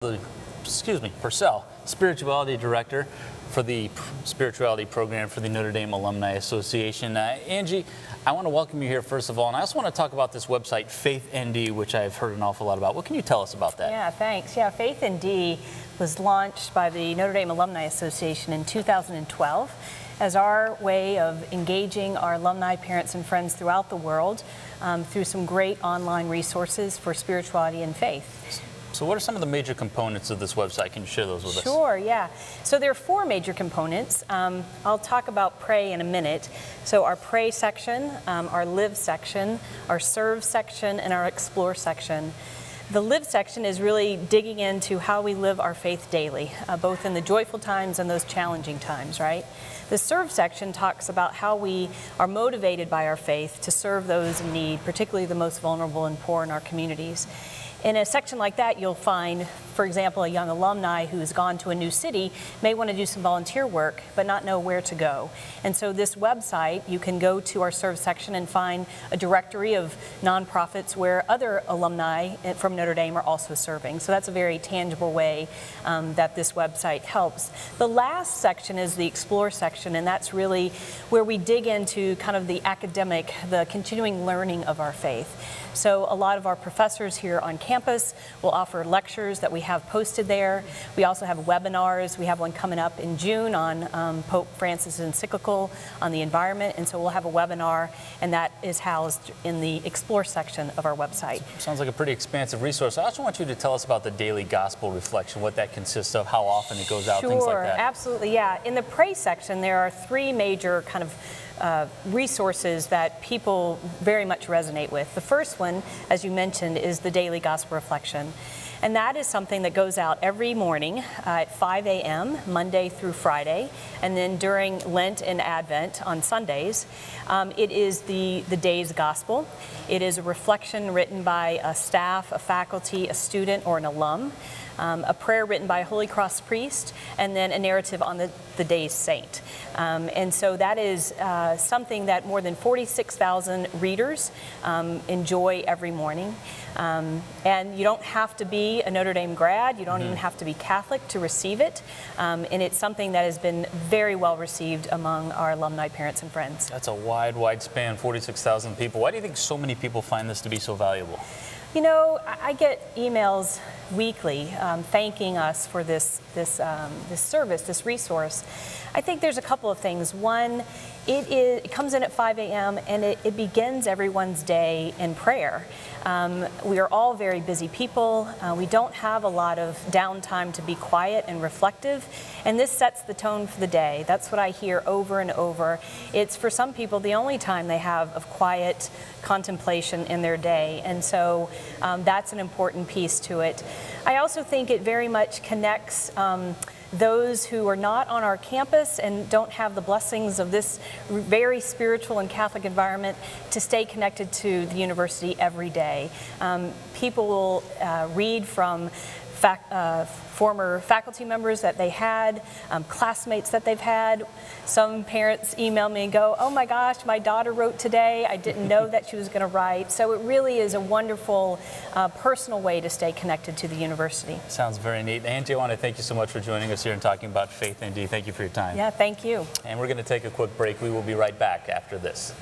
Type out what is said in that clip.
Purcell, Spirituality Director for the Spirituality Program for the Notre Dame Alumni Association. Angie, I want to welcome you here first of all, and I also want to talk about this website, FaithND, which I've heard an awful lot about. What can you tell us about that? Yeah, thanks. Yeah, FaithND was launched by the Notre Dame Alumni Association in 2012 as our way of engaging our alumni, parents, and friends throughout the world through some great online resources for spirituality and faith. So what are some of the major components of this website? Can you share those with us? Sure, yeah. So there are four major components. I'll talk about Pray in a minute. So our Pray section, our Live section, our Serve section, and our Explore section. The Live section is really digging into how we live our faith daily, both in the joyful times and those challenging times, right? The Serve section talks about how we are motivated by our faith to serve those in need, particularly the most vulnerable and poor in our communities. In a section like that, you'll find, for example, a young alumni who's gone to a new city may want to do some volunteer work, but not know where to go. And so this website, you can go to our Serve section and find a directory of nonprofits where other alumni from Notre Dame are also serving. So that's a very tangible way that this website helps. The last section is the Explore section, and that's really where we dig into kind of the academic, the continuing learning of our faith. So a lot of our professors here on campus will offer lectures that we have posted there. We also have webinars. We have one coming up in June on Pope Francis' encyclical on the environment, and so we'll have a webinar, and that is housed in the Explore section of our website. Sounds like a pretty expansive resource. I also want you to tell us about the daily gospel reflection, what that consists of, how often it goes out, things like that. Sure, absolutely, yeah. In the Pray section, there are three major kind of resources that people very much resonate with. The first one, as you mentioned, is the daily gospel reflection. And that is something that goes out every morning at 5 a.m., Monday through Friday, and then during Lent and Advent on Sundays. It is the day's gospel. It is a reflection written by a staff, a faculty, a student, or an alum. A prayer written by a Holy Cross priest, and then a narrative on the day's saint. And so that is something that more than 46,000 readers enjoy every morning. And you don't have to be a Notre Dame grad, you don't even have to be Catholic to receive it. And it's something that has been very well received among our alumni, parents, and friends. That's a wide span, 46,000 people. Why do you think so many people find this to be so valuable? You know, I get emails weekly thanking us for this service, this resource. I think there's a couple of things. One, it comes in at 5 a.m. and it begins everyone's day in prayer. We are all very busy people. We don't have a lot of downtime to be quiet and reflective, and this sets the tone for the day. That's what I hear over and over. It's, for some people, the only time they have of quiet contemplation in their day, and so that's an important piece to it. I also think it very much connects those who are not on our campus and don't have the blessings of this very spiritual and Catholic environment to stay connected to the university every day. People will read from former faculty members that they had, classmates that they've had. Some parents email me and go, "Oh my gosh, my daughter wrote today. I didn't know that she was going to write." So it really is a wonderful personal way to stay connected to the university. Sounds very neat. Angie, I want to thank you so much for joining us here and talking about FaithND. Thank you for your time. Yeah, thank you. And we're going to take a quick break. We will be right back after this.